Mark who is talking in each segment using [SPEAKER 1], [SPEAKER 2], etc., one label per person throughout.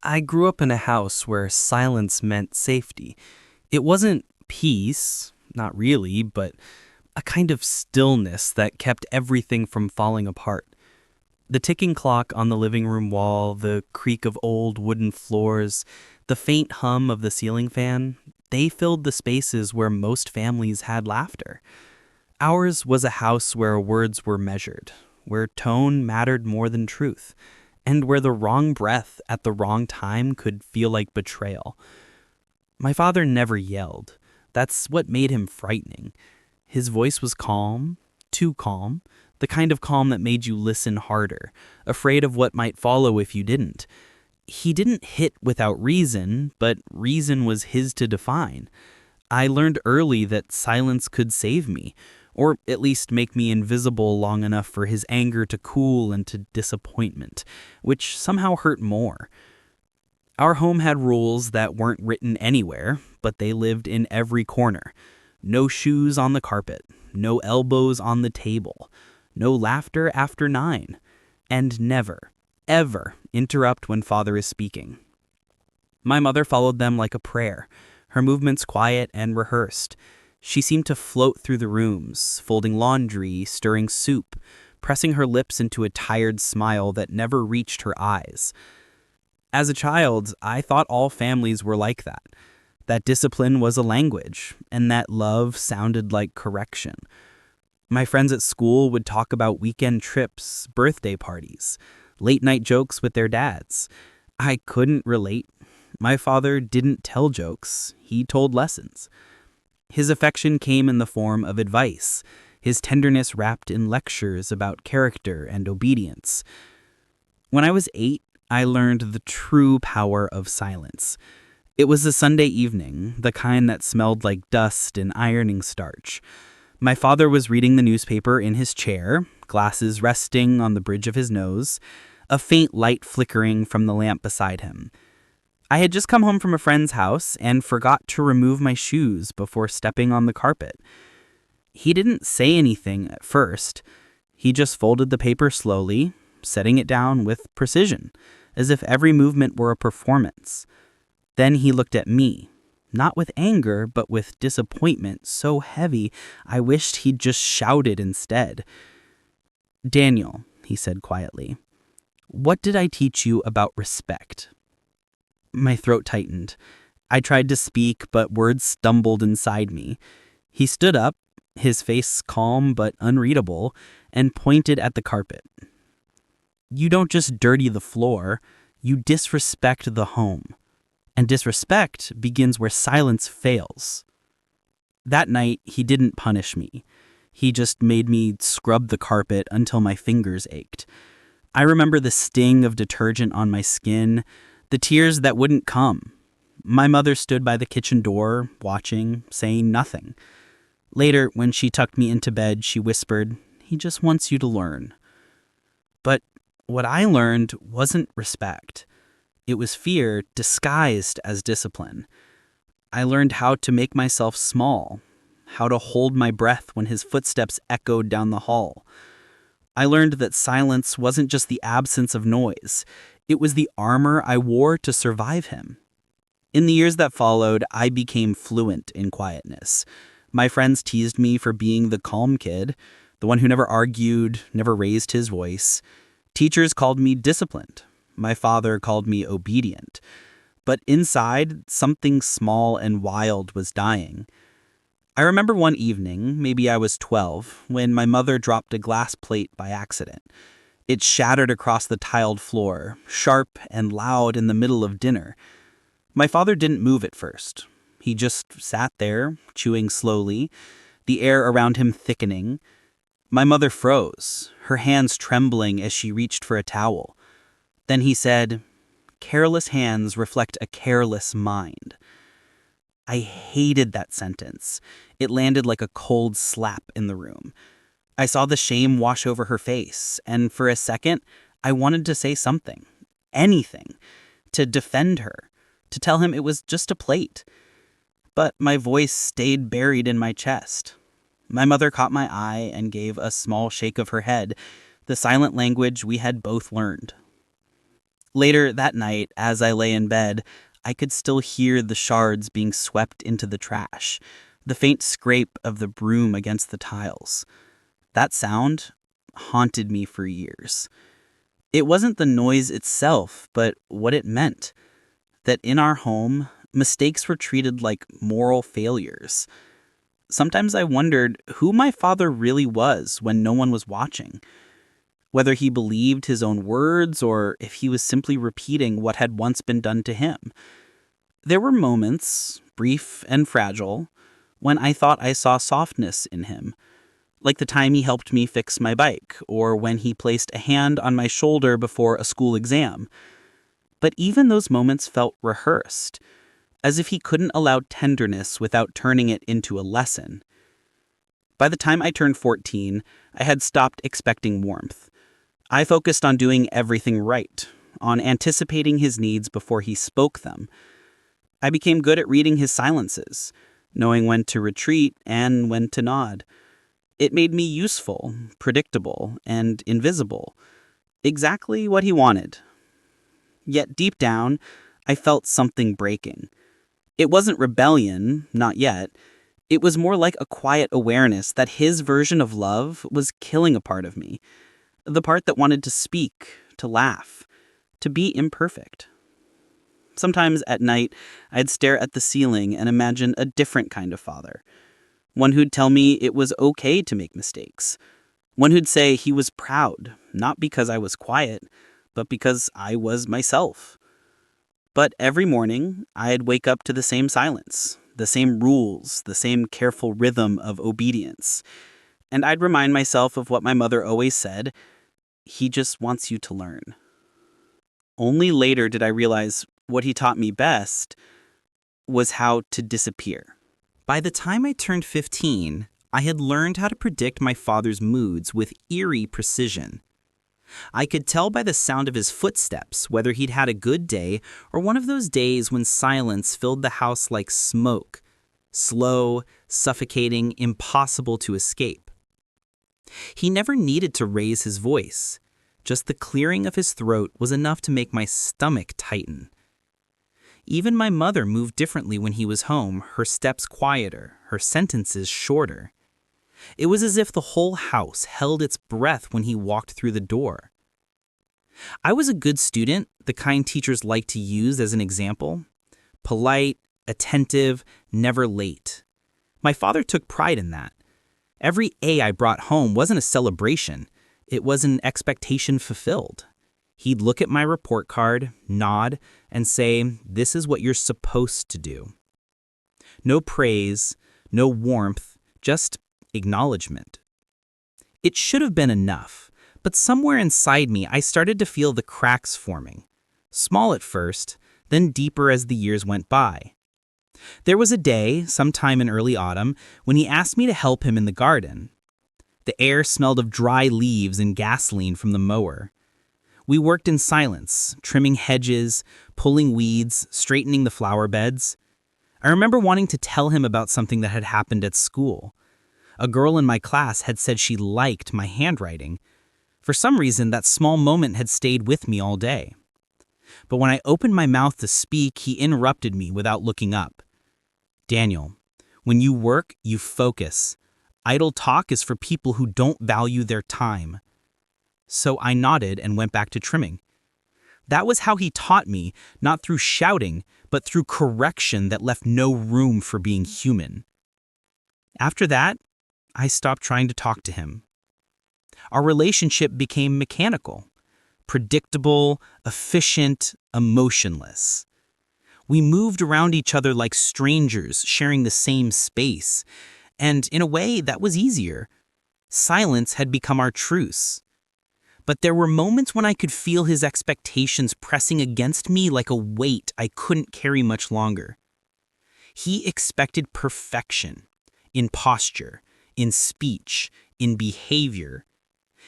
[SPEAKER 1] I grew up in a house where silence meant safety. It wasn't peace, not really, but a kind of stillness that kept everything from falling apart. The ticking clock on the living room wall, the creak of old wooden floors, the faint hum of the ceiling fan, they filled the spaces where most families had laughter. Ours was a house where words were measured, where tone mattered more than truth, and where the wrong breath at the wrong time could feel like betrayal. My father never yelled. That's what made him frightening. His voice was calm, too calm, the kind of calm that made you listen harder, afraid of what might follow if you didn't. He didn't hit without reason, but reason was his to define. I learned early that silence could save me, or at least make me invisible long enough for his anger to cool into disappointment, which somehow hurt more. Our home had rules that weren't written anywhere, but they lived in every corner. No shoes on the carpet, no elbows on the table, no laughter after 9, and never, ever interrupt when father is speaking. My mother followed them like a prayer, her movements quiet and rehearsed. She seemed to float through the rooms, folding laundry, stirring soup, pressing her lips into a tired smile that never reached her eyes. As a child, I thought all families were like that discipline was a language, and that love sounded like correction. My friends at school would talk about weekend trips, birthday parties, late-night jokes with their dads. I couldn't relate. My father didn't tell jokes, he told lessons. His affection came in the form of advice, his tenderness wrapped in lectures about character and obedience. When I was 8, I learned the true power of silence. It was a Sunday evening, the kind that smelled like dust and ironing starch. My father was reading the newspaper in his chair, glasses resting on the bridge of his nose, a faint light flickering from the lamp beside him. I had just come home from a friend's house and forgot to remove my shoes before stepping on the carpet. He didn't say anything at first. He just folded the paper slowly, setting it down with precision, as if every movement were a performance. Then he looked at me, not with anger, but with disappointment so heavy I wished he'd just shouted instead. "Daniel," he said quietly, "what did I teach you about respect?" My throat tightened. I tried to speak, but words stumbled inside me. He stood up, his face calm but unreadable, and pointed at the carpet. "You don't just dirty the floor, you disrespect the home. And disrespect begins where silence fails." That night, he didn't punish me. He just made me scrub the carpet until my fingers ached. I remember the sting of detergent on my skin, the tears that wouldn't come. My mother stood by the kitchen door, watching, saying nothing. Later, when she tucked me into bed, she whispered, "He just wants you to learn." But what I learned wasn't respect. It was fear disguised as discipline. I learned how to make myself small, how to hold my breath when his footsteps echoed down the hall. I learned that silence wasn't just the absence of noise. It was the armor I wore to survive him. In the years that followed, I became fluent in quietness. My friends teased me for being the calm kid, the one who never argued, never raised his voice. Teachers called me disciplined. My father called me obedient. But inside, something small and wild was dying. I remember one evening, maybe I was 12, when my mother dropped a glass plate by accident. It shattered across the tiled floor, sharp and loud in the middle of dinner. My father didn't move at first. He just sat there, chewing slowly, the air around him thickening. My mother froze, her hands trembling as she reached for a towel. Then he said, "Careless hands reflect a careless mind." I hated that sentence. It landed like a cold slap in the room. I saw the shame wash over her face, and for a second, I wanted to say something, anything, to defend her, to tell him it was just a plate. But my voice stayed buried in my chest. My mother caught my eye and gave a small shake of her head, the silent language we had both learned. Later that night, as I lay in bed, I could still hear the shards being swept into the trash, the faint scrape of the broom against the tiles. That sound haunted me for years. It wasn't the noise itself, but what it meant. That in our home, mistakes were treated like moral failures. Sometimes I wondered who my father really was when no one was watching. Whether he believed his own words or if he was simply repeating what had once been done to him. There were moments, brief and fragile, when I thought I saw softness in him, like the time he helped me fix my bike, or when he placed a hand on my shoulder before a school exam. But even those moments felt rehearsed, as if he couldn't allow tenderness without turning it into a lesson. By the time I turned 14, I had stopped expecting warmth. I focused on doing everything right, on anticipating his needs before he spoke them. I became good at reading his silences, knowing when to retreat and when to nod. It made me useful, predictable, and invisible. Exactly what he wanted. Yet deep down, I felt something breaking. It wasn't rebellion, not yet. It was more like a quiet awareness that his version of love was killing a part of me. The part that wanted to speak, to laugh, to be imperfect. Sometimes at night, I'd stare at the ceiling and imagine a different kind of father. One who'd tell me it was okay to make mistakes. One who'd say he was proud, not because I was quiet, but because I was myself. But every morning, I'd wake up to the same silence, the same rules, the same careful rhythm of obedience. And I'd remind myself of what my mother always said, he just wants you to learn. Only later did I realize what he taught me best was how to disappear. By the time I turned 15, I had learned how to predict my father's moods with eerie precision. I could tell by the sound of his footsteps whether he'd had a good day or one of those days when silence filled the house like smoke, slow, suffocating, impossible to escape. He never needed to raise his voice. Just the clearing of his throat was enough to make my stomach tighten. Even my mother moved differently when he was home, her steps quieter, her sentences shorter. It was as if the whole house held its breath when he walked through the door. I was a good student, the kind teachers like to use as an example. Polite, attentive, never late. My father took pride in that. Every A I brought home wasn't a celebration. It was an expectation fulfilled. He'd look at my report card, nod, and say, "This is what you're supposed to do." No praise, no warmth, just acknowledgement. It should have been enough, but somewhere inside me I started to feel the cracks forming. Small at first, then deeper as the years went by. There was a day, sometime in early autumn, when he asked me to help him in the garden. The air smelled of dry leaves and gasoline from the mower. We worked in silence, trimming hedges, pulling weeds, straightening the flower beds. I remember wanting to tell him about something that had happened at school. A girl in my class had said she liked my handwriting. For some reason, that small moment had stayed with me all day. But when I opened my mouth to speak, he interrupted me without looking up. "Daniel, when you work, you focus. Idle talk is for people who don't value their time." So I nodded and went back to trimming. That was how he taught me, not through shouting, but through correction that left no room for being human. After that, I stopped trying to talk to him. Our relationship became mechanical, predictable, efficient, emotionless. We moved around each other like strangers, sharing the same space. And in a way, that was easier. Silence had become our truce. But there were moments when I could feel his expectations pressing against me like a weight I couldn't carry much longer. He expected perfection, in posture, in speech, in behavior.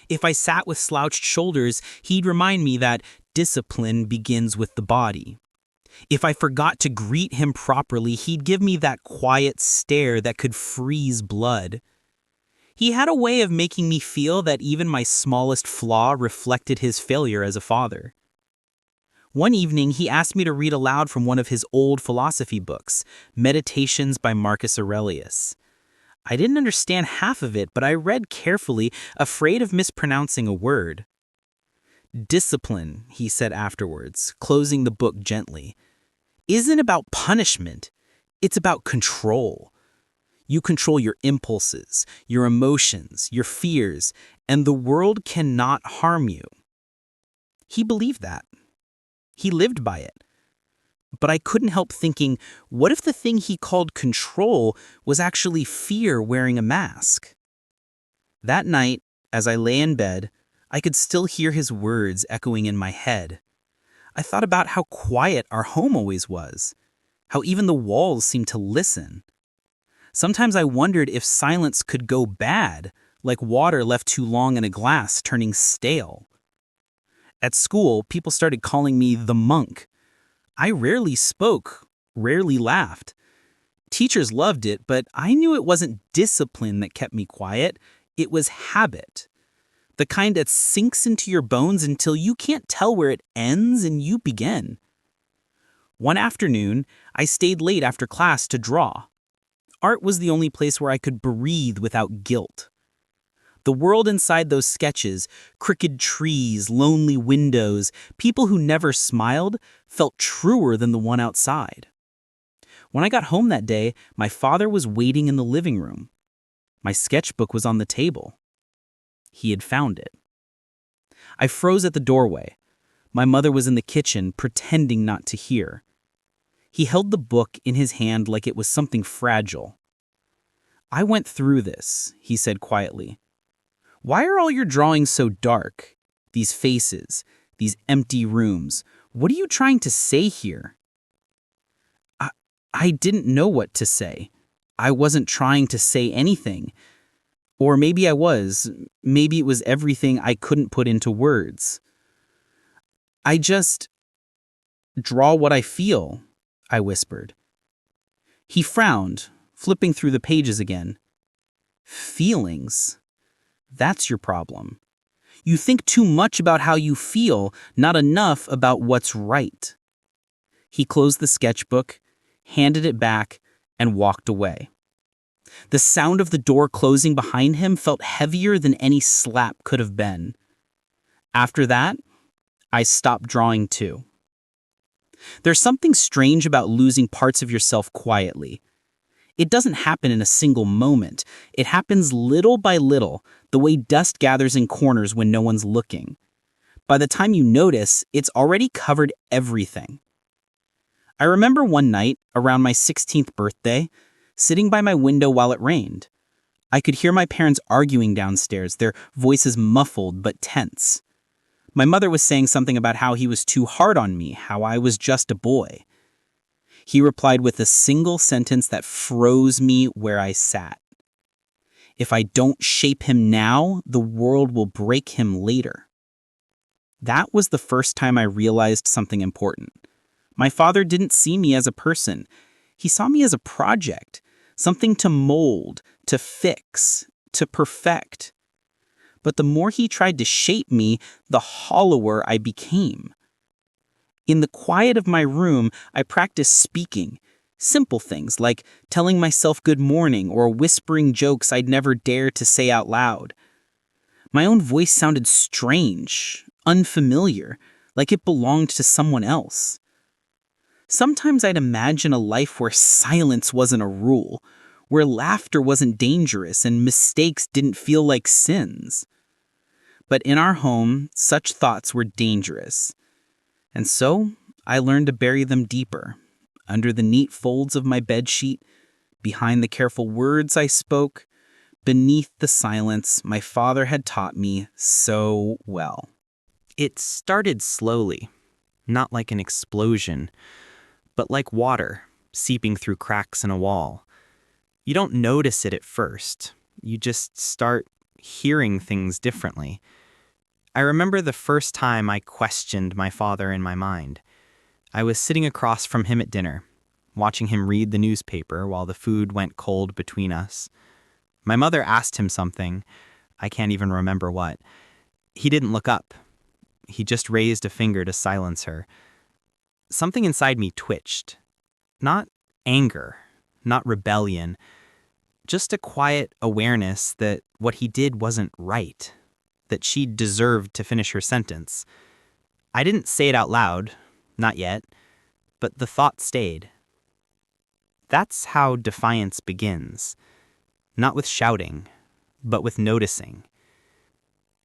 [SPEAKER 1] If I sat with slouched shoulders, he'd remind me that discipline begins with the body. If I forgot to greet him properly, he'd give me that quiet stare that could freeze blood. He had a way of making me feel that even my smallest flaw reflected his failure as a father.
[SPEAKER 2] One evening, he asked me to read aloud from one of his old philosophy books, Meditations by Marcus Aurelius. I didn't understand half of it, but I read carefully, afraid of mispronouncing a word. Discipline, he said afterwards, closing the book gently, isn't about punishment. It's about control. You control your impulses, your emotions, your fears, and the world cannot harm you. He believed that. He lived by it. But I couldn't help thinking, what if the thing he called control was actually fear wearing a mask? That night, as I lay in bed, I could still hear his words echoing in my head. I thought about how quiet our home always was, how even the walls seemed to listen. Sometimes I wondered if silence could go bad, like water left too long in a glass turning stale. At school, people started calling me the monk. I rarely spoke, rarely laughed. Teachers loved it, but I knew it wasn't discipline that kept me quiet. It was habit. The kind that sinks into your bones until you can't tell where it ends and you begin. One afternoon, I stayed late after class to draw. Art was the only place where I could breathe without guilt. The world inside those sketches, crooked trees, lonely windows, people who never smiled, felt truer than the one outside. When I got home that day, my father was waiting in the living room. My sketchbook was on the table. He had found it. I froze at the doorway. My mother was in the kitchen, pretending not to hear. He held the book in his hand like it was something fragile. "I went through this," he said quietly. "Why are all your drawings so dark? These faces, these empty rooms. What are you trying to say here?" I didn't know what to say. I wasn't trying to say anything. Or maybe I was. Maybe it was everything I couldn't put into words. "I just draw what I feel," I whispered. He frowned, flipping through the pages again. "Feelings? That's your problem. You think too much about how you feel, not enough about what's right." He closed the sketchbook, handed it back, and walked away. The sound of the door closing behind him felt heavier than any slap could have been. After that, I stopped drawing too. There's something strange about losing parts of yourself quietly. It doesn't happen in a single moment. It happens little by little, the way dust gathers in corners when no one's looking. By the time you notice, it's already covered everything. I remember one night, around my 16th birthday, sitting by my window while it rained. I could hear my parents arguing downstairs, their voices muffled but tense. My mother was saying something about how he was too hard on me, how I was just a boy. He replied with a single sentence that froze me where I sat. "If I don't shape him now, the world will break him later." That was the first time I realized something important. My father didn't see me as a person. He saw me as a project, something to mold, to fix, to perfect. But the more he tried to shape me, the hollower I became. In the quiet of my room, I practiced speaking. Simple things like telling myself good morning or whispering jokes I'd never dare to say out loud. My own voice sounded strange, unfamiliar, like it belonged to someone else. Sometimes I'd imagine a life where silence wasn't a rule, where laughter wasn't dangerous and mistakes didn't feel like sins. But in our home, such thoughts were dangerous. And so I learned to bury them deeper, under the neat folds of my bedsheet, behind the careful words I spoke, beneath the silence my father had taught me so well.
[SPEAKER 1] It started slowly, not like an explosion, but like water seeping through cracks in a wall. You don't notice it at first. You just start hearing things differently. I remember the first time I questioned my father in my mind. I was sitting across from him at dinner, watching him read the newspaper while the food went cold between us. My mother asked him something. I can't even remember what. He didn't look up. He just raised a finger to silence her.
[SPEAKER 2] Something inside me twitched. Not anger, not rebellion, just a quiet awareness that what he did wasn't right, that she deserved to finish her sentence. I didn't say it out loud, not yet, but the thought stayed. That's how defiance begins. Not with shouting, but with noticing.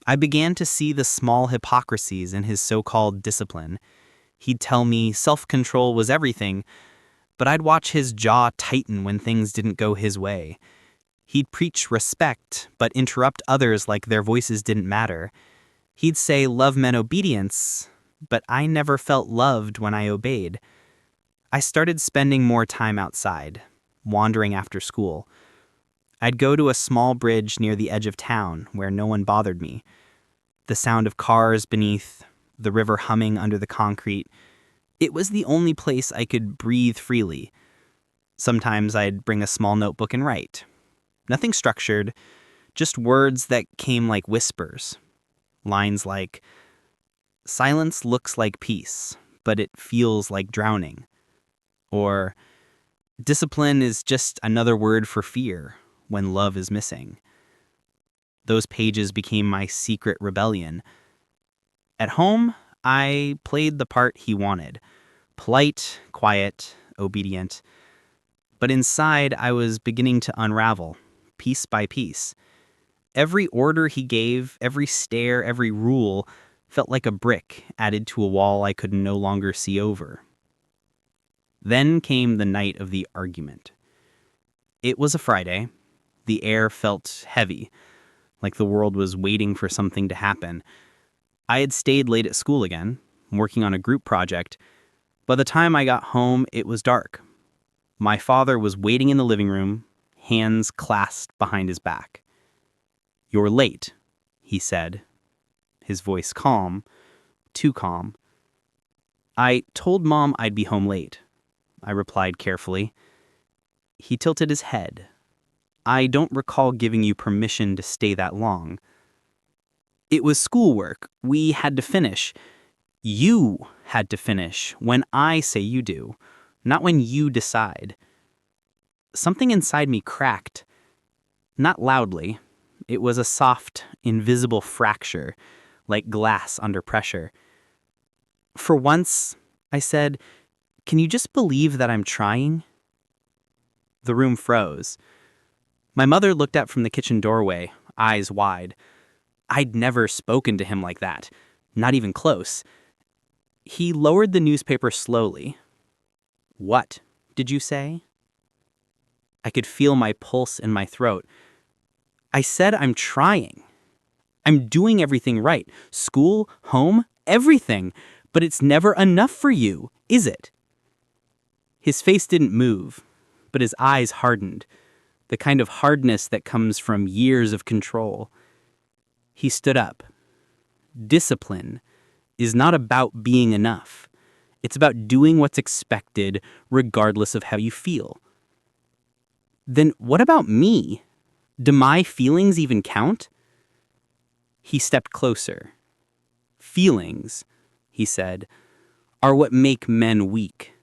[SPEAKER 2] I began to see the small hypocrisies in his so-called discipline. He'd tell me self-control was everything, but I'd watch his jaw tighten when things didn't go his way. He'd preach respect, but interrupt others like their voices didn't matter. He'd say love meant obedience, but I never felt loved when I obeyed. I started spending more time outside, wandering after school. I'd go to a small bridge near the edge of town where no one bothered me. The sound of cars beneath, the river humming under the concrete. It was the only place I could breathe freely. Sometimes I'd bring a small notebook and write. Nothing structured, just words that came like whispers. Lines like, "Silence looks like peace, but it feels like drowning." Or, "Discipline is just another word for fear when love is missing." Those pages became my secret rebellion. At home, I played the part he wanted. Polite, quiet, obedient. But inside, I was beginning to unravel, piece by piece. Every order he gave, every stare, every rule, felt like a brick added to a wall I could no longer see over. Then came the night of the argument. It was a Friday. The air felt heavy, like the world was waiting for something to happen. I had stayed late at school again, working on a group project. By the time I got home, it was dark. My father was waiting in the living room, hands clasped behind his back. "You're late," he said, his voice calm, too calm. "I told Mom I'd be home late," I replied carefully. He tilted his head. "I don't recall giving you permission to stay that long." "It was schoolwork. We had to finish." "You had to finish when I say you do, not when you decide." Something inside me cracked. Not loudly. It was a soft, invisible fracture, like glass under pressure. "For once," I said, "can you just believe that I'm trying?" The room froze. My mother looked out from the kitchen doorway, eyes wide. I'd never spoken to him like that, not even close. He lowered the newspaper slowly. "What did you say?" I could feel my pulse in my throat. "I said I'm trying. I'm doing everything right. School, home, everything. But it's never enough for you, is it?" His face didn't move, but his eyes hardened, the kind of hardness that comes from years of control. He stood up. "Discipline is not about being enough. It's about doing what's expected regardless of how you feel." "Then what about me? Do my feelings even count?" He stepped closer. "Feelings," he said, "are what make men weak."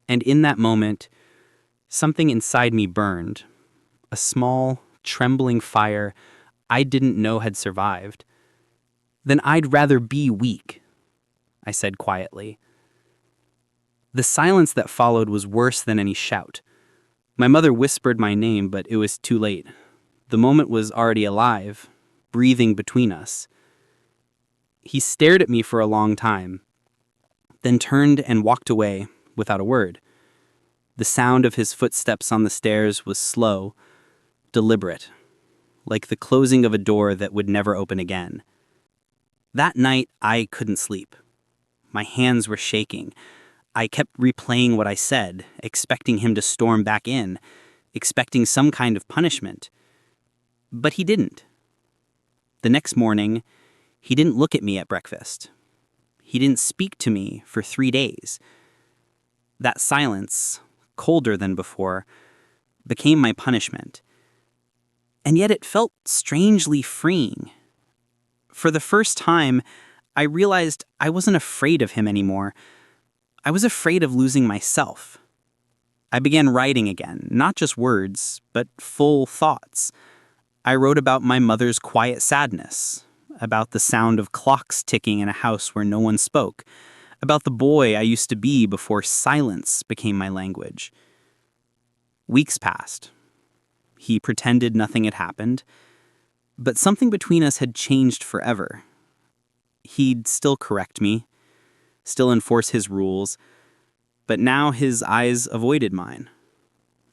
[SPEAKER 2] And in that moment, something inside me burned. A small, trembling fire I didn't know had survived. "Then I'd rather be weak," I said quietly. The silence that followed was worse than any shout. My mother whispered my name, but it was too late. The moment was already alive, breathing between us. He stared at me for a long time, then turned and walked away without a word. The sound of his footsteps on the stairs was slow, deliberate, like the closing of a door that would never open again. That night, I couldn't sleep. My hands were shaking. I kept replaying what I said, expecting him to storm back in, expecting some kind of punishment. But he didn't. The next morning, he didn't look at me at breakfast. He didn't speak to me for 3 days. That silence, colder than before, became my punishment. And yet it felt strangely freeing. For the first time, I realized I wasn't afraid of him anymore. I was afraid of losing myself. I began writing again, not just words, but full thoughts. I wrote about my mother's quiet sadness, about the sound of clocks ticking in a house where no one spoke, about the boy I used to be before silence became my language. Weeks passed. He pretended nothing had happened, but something between us had changed forever. He'd still correct me, still enforce his rules, but now his eyes avoided mine.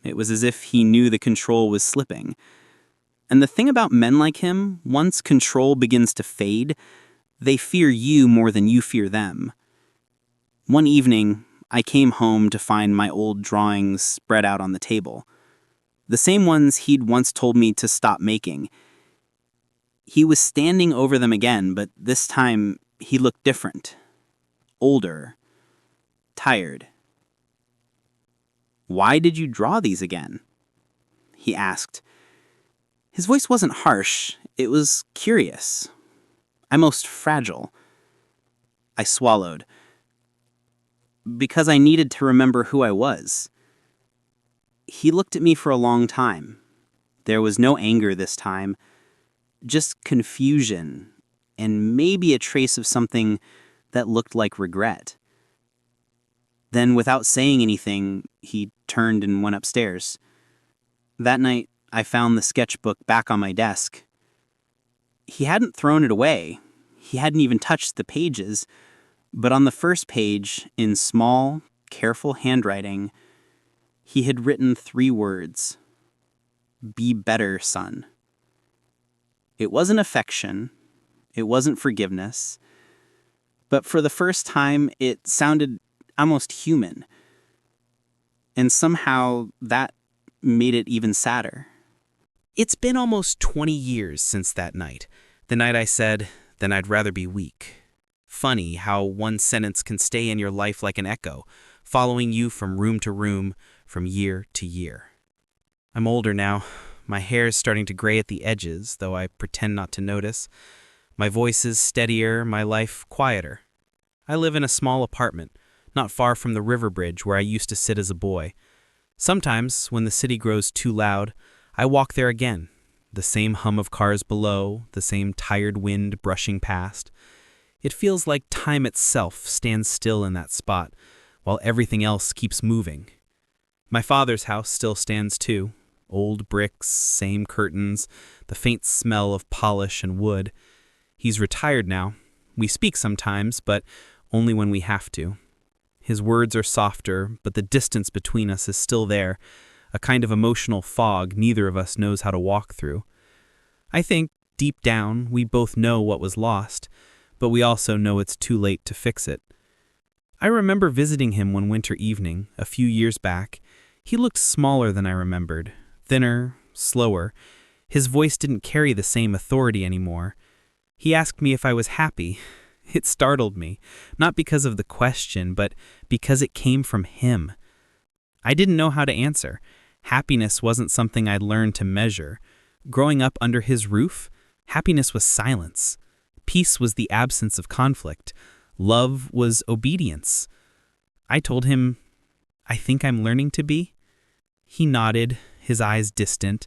[SPEAKER 2] It was as if he knew the control was slipping. And the thing about men like him, once control begins to fade, they fear you more than you fear them. One evening, I came home to find my old drawings spread out on the table. The same ones he'd once told me to stop making. He was standing over them again, but this time he looked different. Older. Tired. "Why did you draw these again?" he asked. His voice wasn't harsh, it was curious. Almost fragile. I swallowed. Because I needed to remember who I was. He looked at me for a long time. There was no anger this time, just confusion, and maybe a trace of something that looked like regret. Then, without saying anything, he turned and went upstairs. That night, I found the sketchbook back on my desk. He hadn't thrown it away. He hadn't even touched the pages. But on the first page, in small, careful handwriting, he had written 3 words. "Be better, son." It wasn't affection. It wasn't forgiveness. But for the first time, it sounded almost human. And somehow that made it even sadder.
[SPEAKER 1] It's been almost 20 years since that night. The night I said, "Then I'd rather be weak." Funny how one sentence can stay in your life like an echo, following you from room to room, from year to year. I'm older now. My hair is starting to gray at the edges, though I pretend not to notice. My voice is steadier, my life quieter. I live in a small apartment, not far from the river bridge where I used to sit as a boy. Sometimes, when the city grows too loud, I walk there again. The same hum of cars below, the same tired wind brushing past. It feels like time itself stands still in that spot, while everything else keeps moving. My father's house still stands too. Old bricks, same curtains, the faint smell of polish and wood. He's retired now. We speak sometimes, but only when we have to. His words are softer, but the distance between us is still there, a kind of emotional fog neither of us knows how to walk through. I think, deep down, we both know what was lost, but we also know it's too late to fix it. I remember visiting him one winter evening, a few years back. He looked smaller than I remembered, thinner, slower. His voice didn't carry the same authority anymore. He asked me if I was happy. It startled me, not because of the question, but because it came from him. I didn't know how to answer. Happiness wasn't something I'd learned to measure. Growing up under his roof, happiness was silence. Peace was the absence of conflict. Love was obedience. I told him, "I think I'm learning to be." He nodded, his eyes distant.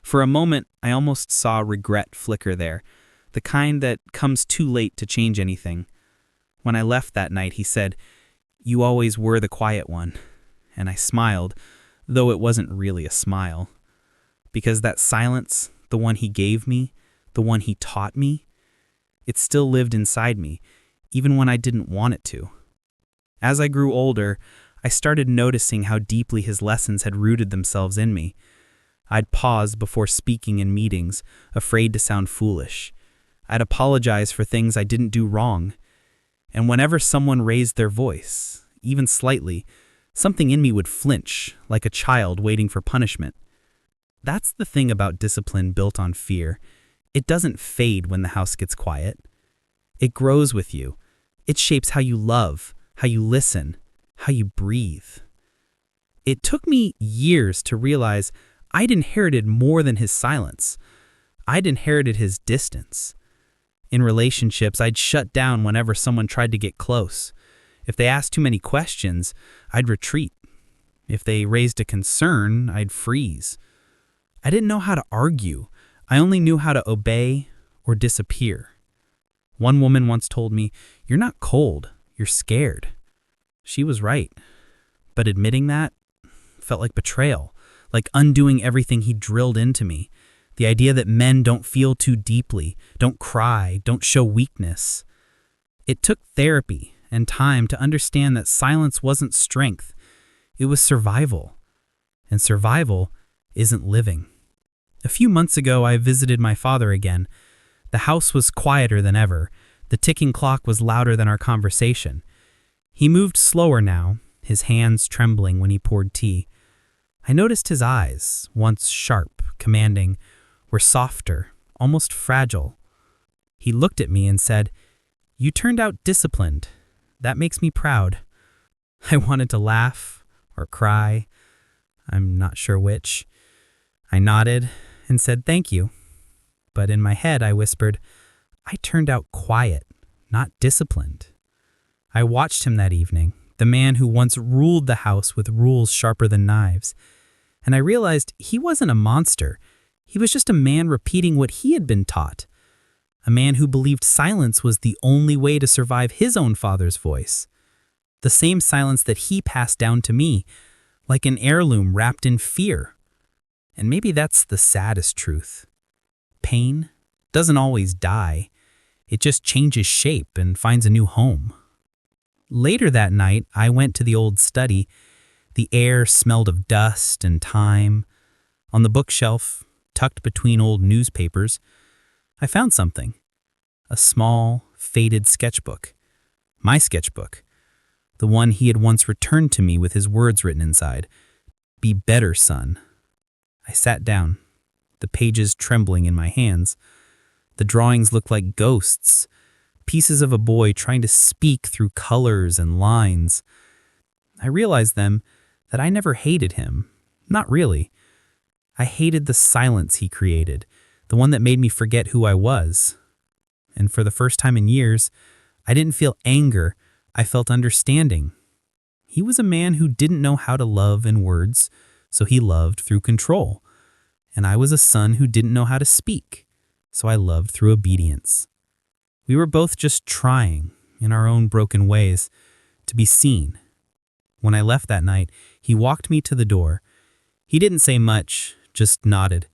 [SPEAKER 1] For a moment, I almost saw regret flicker there, the kind that comes too late to change anything. When I left that night, he said, "You always were the quiet one." And I smiled, though it wasn't really a smile. Because that silence, the one he gave me, the one he taught me, it still lived inside me, even when I didn't want it to. As I grew older, I started noticing how deeply his lessons had rooted themselves in me. I'd pause before speaking in meetings, afraid to sound foolish. I'd apologize for things I didn't do wrong. And whenever someone raised their voice, even slightly, something in me would flinch, like a child waiting for punishment. That's the thing about discipline built on fear. It doesn't fade when the house gets quiet. It grows with you. It shapes how you love, how you listen, how you breathe. It took me years to realize I'd inherited more than his silence. I'd inherited his distance. In relationships, I'd shut down whenever someone tried to get close.
[SPEAKER 2] If they asked too many questions, I'd retreat. If they raised a concern, I'd freeze. I didn't know how to argue. I only knew how to obey or disappear. One woman once told me, "You're not cold, you're scared." She was right. But admitting that felt like betrayal, like undoing everything he drilled into me. The idea that men don't feel too deeply, don't cry, don't show weakness. It took therapy and time to understand that silence wasn't strength. It was survival. And survival isn't living. A few months ago, I visited my father again. The house was quieter than ever. The ticking clock was louder than our conversation. He moved slower now, his hands trembling when he poured tea. I noticed his eyes, once sharp, commanding, were softer, almost fragile. He looked at me and said, "You turned out disciplined. That makes me proud." I wanted to laugh or cry. I'm not sure which. I nodded and said thank you. But in my head, I whispered, I turned out quiet, not disciplined. I watched him that evening, the man who once ruled the house with rules sharper than knives. And I realized he wasn't a monster. He was just a man repeating what he had been taught. A man who believed silence was the only way to survive his own father's voice. The same silence that he passed down to me, like an heirloom wrapped in fear. And maybe that's the saddest truth. Pain doesn't always die. It just changes shape and finds a new home. Later that night, I went to the old study. The air smelled of dust and time. On the bookshelf, tucked between old newspapers, I found something. A small, faded sketchbook. My sketchbook. The one he had once returned to me with his words written inside. "Be better, son." I sat down, the pages trembling in my hands. The drawings looked like ghosts, pieces of a boy trying to speak through colors and lines. I realized then that I never hated him. Not really. I hated the silence he created, the one that made me forget who I was. And for the first time in years, I didn't feel anger, I felt understanding. He was a man who didn't know how to love in words, so he loved through control. And I was a son who didn't know how to speak, so I loved through obedience. We were both just trying, in our own broken ways, to be seen. When I left that night, he walked me to the door. He didn't say much, just nodded.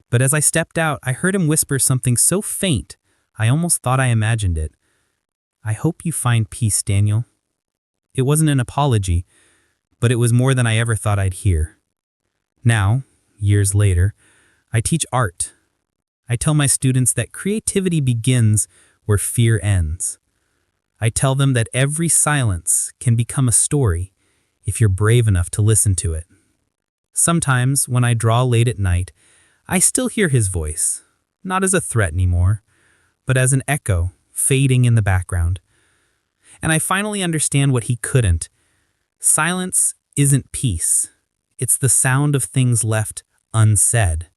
[SPEAKER 2] But as I stepped out, I heard him whisper something so faint, I almost thought I imagined it. "I hope you find peace, Daniel." It wasn't an apology, but it was more than I ever thought I'd hear. Now, years later, I teach art. I tell my students that creativity begins where fear ends. I tell them that every silence can become a story if you're brave enough to listen to it. Sometimes, when I draw late at night, I still hear his voice, not as a threat anymore, but as an echo fading in the background. And I finally understand what he couldn't. Silence isn't peace. It's the sound of things left unsaid.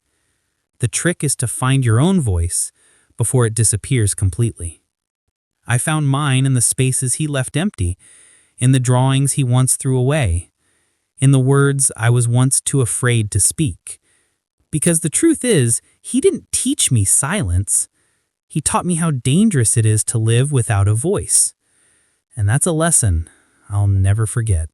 [SPEAKER 2] The trick is to find your own voice before it disappears completely. I found mine in the spaces he left empty, in the drawings he once threw away, in the words I was once too afraid to speak. Because the truth is, he didn't teach me silence. He taught me how dangerous it is to live without a voice. And that's a lesson I'll never forget.